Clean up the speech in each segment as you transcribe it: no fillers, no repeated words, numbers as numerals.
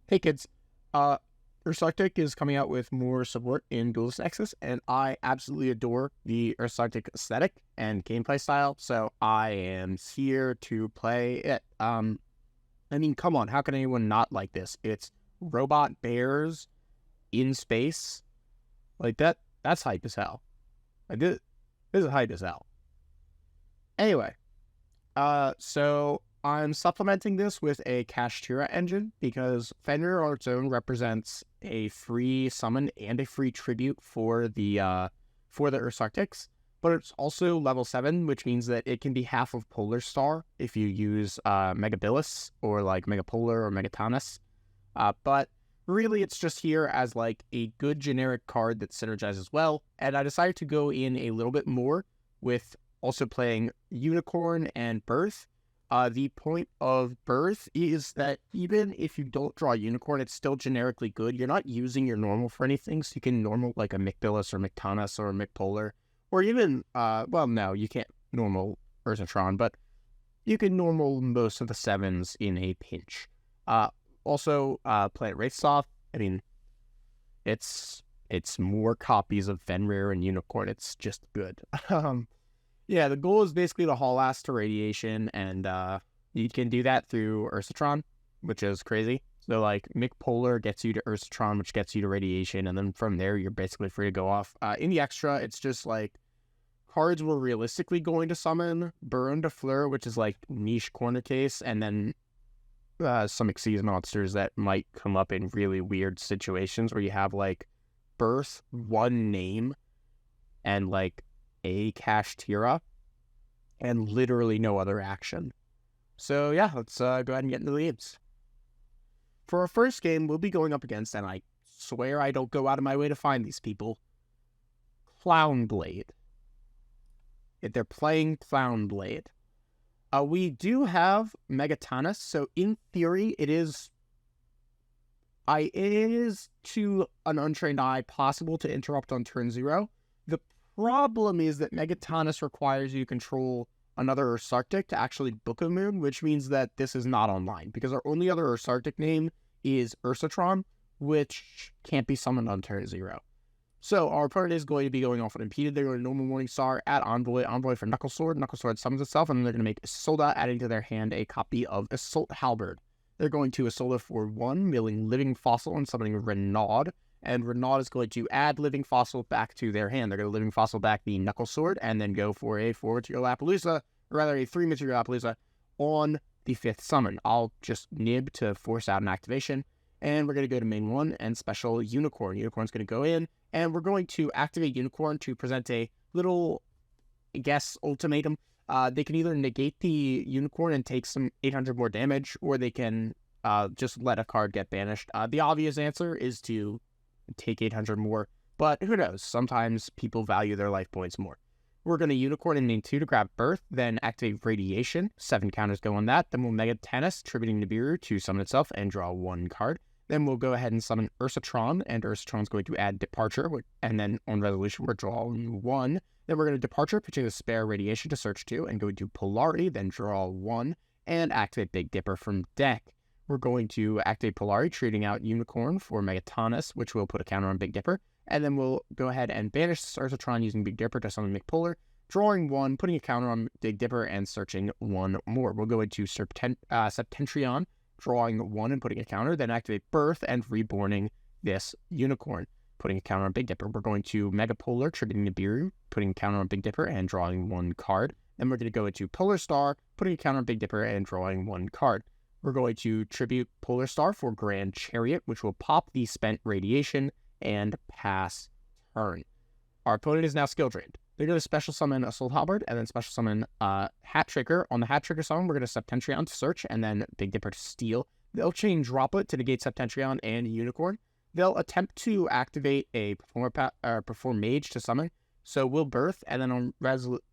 Hey kids, Ursarctic is coming out with more support in Duelist Nexus, and I absolutely adore the Ursarctic aesthetic and gameplay style, so I am here to play it. I mean, come on, how can anyone not like this? It's robot bears in space. Like that's hype as hell. Like this is hype as hell. Anyway, so I'm supplementing this with a Kashtira engine because Fenrir on its own represents a free summon and a free tribute for the Ursarctics, but it's also level 7, which means that it can be half of Polar Star if you use Megabilis or like Megapolar or Megatonus. But really it's just here as like a good generic card that synergizes well, and I decided to go in a little bit more with also playing Unicorn and Birth. The point of Birth is that even if you don't draw Unicorn, it's still generically good. You're not using your normal for anything, so you can normal like a Mcbillis or Mctonus or Mcpolar, or even, well, no, you can't normal Ursatron, but you can normal most of the 7s in a pinch. Also, Planet Wraithsoft, I mean, it's more copies of Fenrir and Unicorn. It's just good. Yeah, the goal is basically to haul ass to radiation, and you can do that through Ursatron, which is crazy. So, like, Mcpolar gets you to Ursatron, which gets you to radiation, and then from there, you're basically free to go off. In the extra, it's just, like, cards we're realistically going to summon, Burn to Fleur, which is, like, niche corner case, and then some Xyz monsters that might come up in really weird situations where you have, like, Birth, one name, and, like, a Kashtira, and literally no other action. So yeah, let's go ahead and get into the games. For our first game, we'll be going up against, and I swear I don't go out of my way to find these people, Clownblade. They're playing Clownblade. We do have Megatonus, so in theory, it is to an untrained eye possible to interrupt on turn 0. The problem is that Megatonus requires you to control another Ursarctic to actually book a moon, which means that this is not online, because our only other Ursarctic name is Ursatron, which can't be summoned on turn 0. So our opponent is going to be going off unimpeded. They're going to normal Morningstar, add Envoy for Knuckle Sword. Knuckle Sword summons itself, and then they're going to make Isolda, adding to their hand a copy of Assault Halberd. They're going to Isolda for 1, milling Living Fossil and summoning Renaud. And Renaud is going to add Living Fossil back to their hand. They're going to Living Fossil back the Knuckle Sword and then go for a 4-material Appaloosa, or rather a 3-material Appaloosa on the 5th summon. I'll just nib to force out an activation, and we're going to go to main 1 and special Unicorn. Unicorn's going to go in, and we're going to activate Unicorn to present a little, I guess, ultimatum. They can either negate the Unicorn and take some 800 more damage, or they can just let a card get banished. The obvious answer is to take 800 more, but who knows? Sometimes people value their life points more. We're going to Unicorn in main 2 to grab Birth, then activate Radiation. 7 counters go on that. Then we'll Megatonus, tributing Nibiru to summon itself and draw 1 card. Then we'll go ahead and summon Ursatron, and Ursatron's going to add Departure, and then on Resolution, we're drawing 1. Then we're going to Departure, pitching the spare Radiation to search 2, and go to Polarity, then draw 1, and activate Big Dipper from deck. We're going to activate Polarity, trading out Unicorn for Megatonus, which will put a counter on Big Dipper. And then we'll go ahead and banish Ursatron using Big Dipper to summon Mcpolar, drawing 1, putting a counter on Big Dipper, and searching 1 more. We'll go into Septentrion, drawing 1 and putting a counter, then activate Birth and reborning this Unicorn, putting a counter on Big Dipper. We're going to Megapolar, tributing Nibiru, putting a counter on Big Dipper, and drawing 1 card. Then we're going to go into Polar Star, putting a counter on Big Dipper, and drawing 1 card. We're going to tribute Polar Star for Grand Chariot, which will pop the spent Radiation and pass turn. Our opponent is now skill drained. They're going to special summon Assault Halberd and then special summon Hat Trigger. On the Hat Trigger summon, we're going to Septentrion to search and then Big Dipper to steal. They'll chain Droplet to negate Septentrion and Unicorn. They'll attempt to activate a Perform Mage to summon. So we'll Birth, and then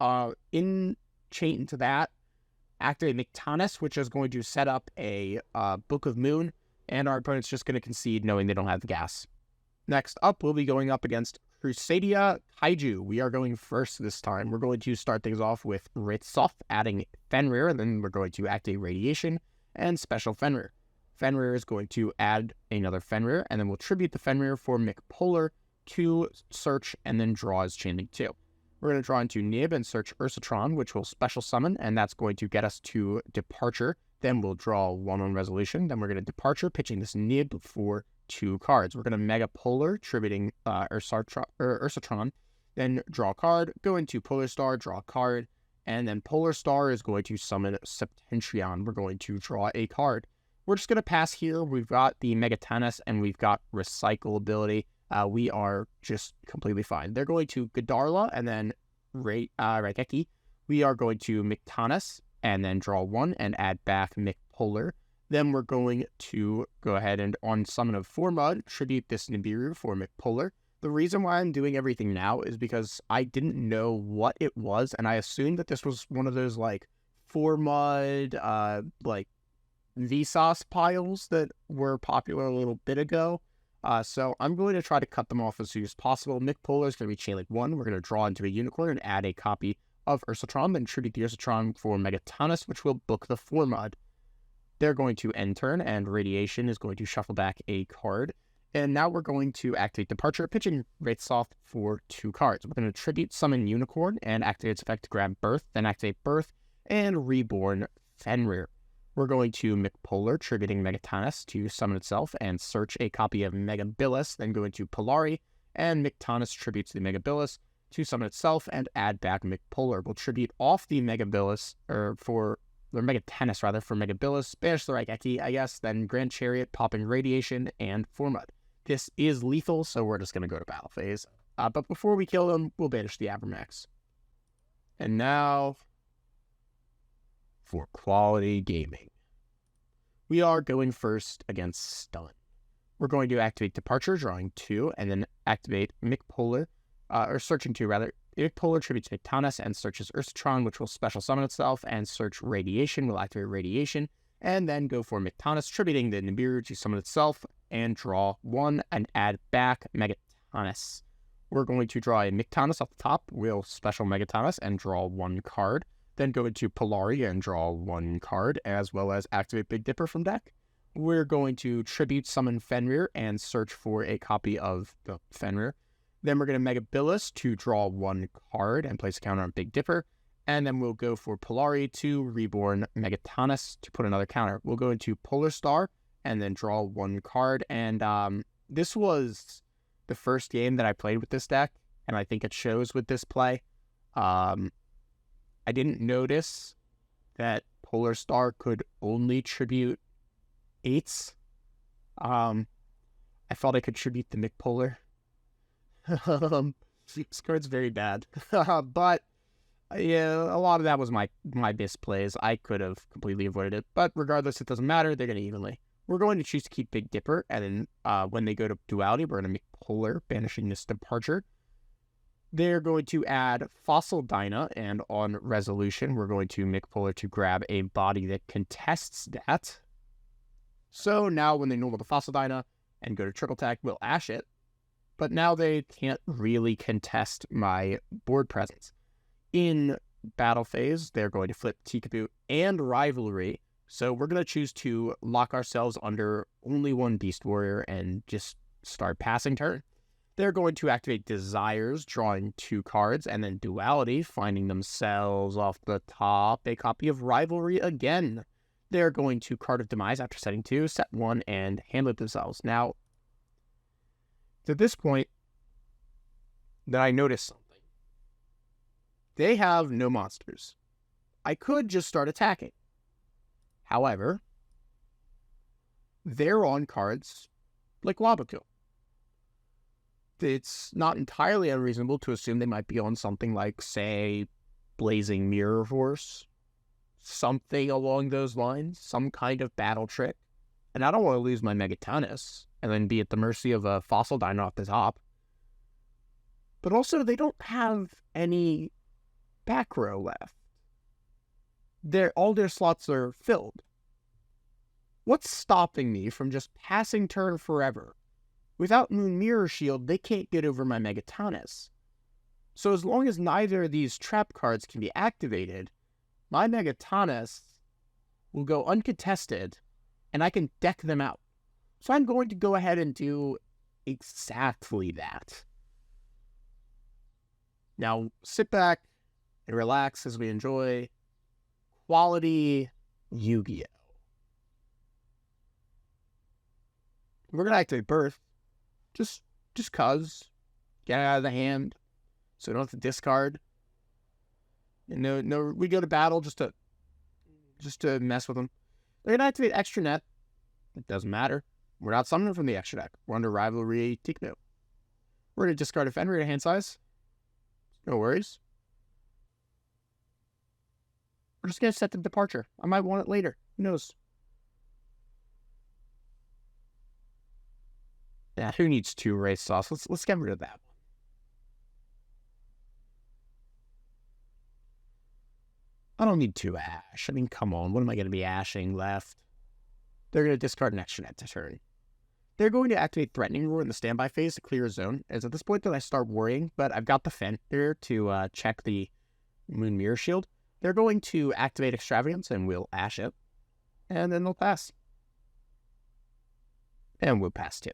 on in chain to that, activate Megatonus, which is going to set up a Book of Moon, and our opponent's just going to concede knowing they don't have the gas. Next up, we'll be going up against Crusadia Hiju. We are going first this time. We're going to start things off with Wraithsoft, adding Fenrir, and then we're going to activate Radiation and special Fenrir. Fenrir is going to add another Fenrir, and then we'll tribute the Fenrir for McPolar to search and then draw as Chain Link 2. We're going to draw into Nib and search Ursarctic, which will special summon, and that's going to get us to Departure. Then we'll draw 1 on Resolution. Then we're going to Departure, pitching this Nib for 2 cards. We're going to Mega Polar, tributing Ursarctic, then draw a card, go into Polar Star, draw a card, and then Polar Star is going to summon Septentrion. We're going to draw a card. We're just going to pass here. We've got the Megatonus, and we've got Recycle ability. We are just completely fine. They're going to Godarla, and then Raigeki. We are going to Megatonus, and then draw 1 and add back McPolar. Then we're going to go ahead and on Summon of Formud, tribute this Nibiru for McPolar. The reason why I'm doing everything now is because I didn't know what it was, and I assumed that this was one of those, like, Formud, like, Vsauce piles that were popular a little bit ago. So I'm going to try to cut them off as soon as possible. McPolar is going to be Chain Link 1. We're going to draw into a Unicorn and add a copy of Ursarctic, then tribute the Ursarctic for Megatonus, which will book the Formud. They're going to end turn, and Radiation is going to shuffle back a card. And now we're going to activate Departure, pitching Wraithsoft for 2 cards. We're going to tribute Summon Unicorn and activate its effect to grab Birth, then activate Birth and Reborn Fenrir. We're going to McPolar, tributing Megatonus to summon itself and search a copy of Megabilis, then go into Polari, and Megatonus tributes the Megabilis to summon itself and add back McPolar. We'll tribute off the Megabilis, or Megatonus rather, for Megabilis, banish the Raigeki, I guess, then Grand Chariot, popping Radiation, and Formud. This is lethal, so we're just going to go to battle phase. But before we kill them, we'll banish the Abramax. And now for quality gaming. We are going first against Stun. We're going to activate Departure, drawing 2, and then activate McPolar, or searching 2 rather. McPolar tributes Megatonus and searches Ursarctic, which will special summon itself, and search Radiation. We'll activate Radiation, and then go for Megatonus, tributing the Nibiru to summon itself, and draw 1 and add back Megatonus. We're going to draw a Megatonus off the top. We'll special Megatonus and draw 1 card. Then go into Polari and draw 1 card, as well as activate Big Dipper from deck. We're going to tribute Summon Fenrir and search for a copy of the Fenrir. Then we're going to Megabilis to draw 1 card and place a counter on Big Dipper. And then we'll go for Polari to Reborn Megatonus to put another counter. We'll go into Polar Star and then draw 1 card. And this was the first game that I played with this deck, and I think it shows with this play. I didn't notice that Polar Star could only tribute 8s. I felt I could tribute the McPolar. This card's very bad. But yeah, a lot of that was my misplays. I could have completely avoided it. But regardless, it doesn't matter. They're going to evenly. We're going to choose to keep Big Dipper. And then when they go to Duality, we're going to McPolar, banishing this Departure. They're going to add Fossil Dyna, and on Resolution, we're going to McPolar to grab a body that contests that. So now when they normal the Fossil Dyna and go to Triple Attack, we'll Ash it. But now they can't really contest my board presence. In battle phase, they're going to flip Tikaboo and Rivalry. So we're going to choose to lock ourselves under only 1 Beast Warrior and just start passing turn. They're going to activate Desires, drawing 2 cards, and then Duality, finding themselves off the top a copy of Rivalry again. They're going to Card of Demise after setting 2, set 1, and handle it themselves. Now, to this point, that I noticed something. They have no monsters. I could just start attacking. However, they're on cards like Waboku. It's not entirely unreasonable to assume they might be on something like, say, Blazing Mirror Force, something along those lines, some kind of battle trick. And I don't want to lose my Megatonus and then be at the mercy of a Fossil Dyna off the top. But also, they don't have any back row left. All their slots are filled. What's stopping me from just passing turn forever? Without Moon Mirror Shield, they can't get over my Megatonus. So as long as neither of these trap cards can be activated, my Megatonus will go uncontested and I can deck them out. So I'm going to go ahead and do exactly that. Now, sit back and relax as we enjoy quality Yu-Gi-Oh! We're going to activate Birth, just cuz. Get it out of the hand, so we don't have to discard. And no, we go to battle just to mess with them. They're going to activate Extra Net. It doesn't matter. We're not summoning from the extra deck. We're under Rivalry Tikno. We're going to discard a Fenrir hand size. No worries. We're just going to set the departure. I might want it later. Who knows? Yeah, who needs 2 Wraith Sauce? Let's get rid of that one. I don't need 2 Ash. I mean, come on. What am I going to be ashing left? They're going to discard an extra net to turn. They're going to activate Threatening Roar in the standby phase to clear a zone. It's at this point that I start worrying, but I've got the Fen here to check the Moon Mirror Shield. They're going to activate Extravagance, and we'll ash it. And then they'll pass. And we'll pass too.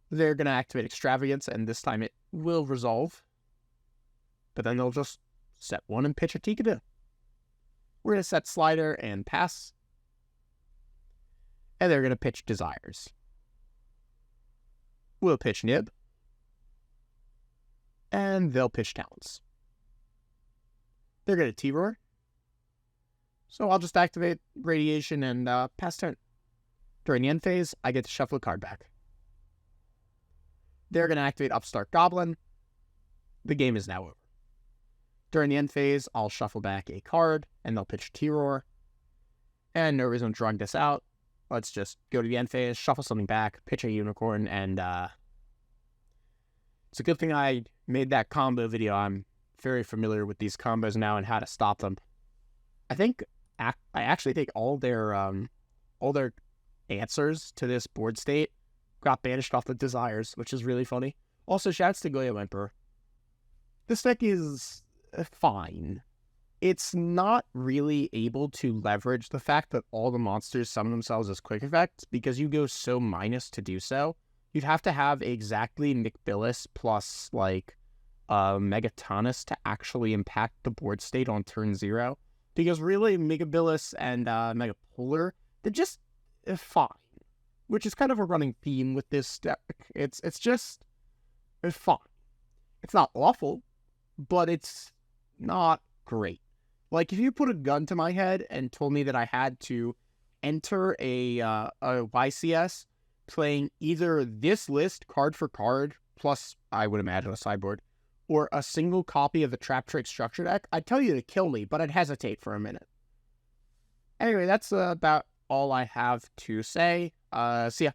They're going to activate Extravagance, and this time it will resolve. But then they'll just set 1 and pitch a Tikadu. We're going to set Slider and pass. And they're going to pitch Desires. We'll pitch Nib. And they'll pitch Talents. They're going to T-Roar. So I'll just activate Radiation and pass turn. During the end phase, I get to shuffle a card back. They're going to activate Upstart Goblin. The game is now over. During the end phase, I'll shuffle back a card, and they'll pitch T-Roar. And no reason drawing this out. Let's just go to the end phase, shuffle something back, pitch a Unicorn, and it's a good thing I made that combo video. I'm very familiar with these combos now and how to stop them. I actually think all their answers to this board state got banished off the Desires, which is really funny. Also, shouts to Goyo Emperor. This deck is fine. It's not really able to leverage the fact that all the monsters summon themselves as quick effects because you go so minus to do so. You'd have to have exactly Mcbillis plus like Megatonus to actually impact the board state on turn 0. Because really, Megabillis and Megapolar, they're just fine. Which is kind of a running theme with this deck. It's just fine. It's not awful, but it's not great. Like, if you put a gun to my head and told me that I had to enter a YCS playing either this list card for card, plus, I would imagine, a sideboard, or a single copy of the Trap Trick Structure deck, I'd tell you to kill me, but I'd hesitate for a minute. Anyway, that's about all I have to say. See ya.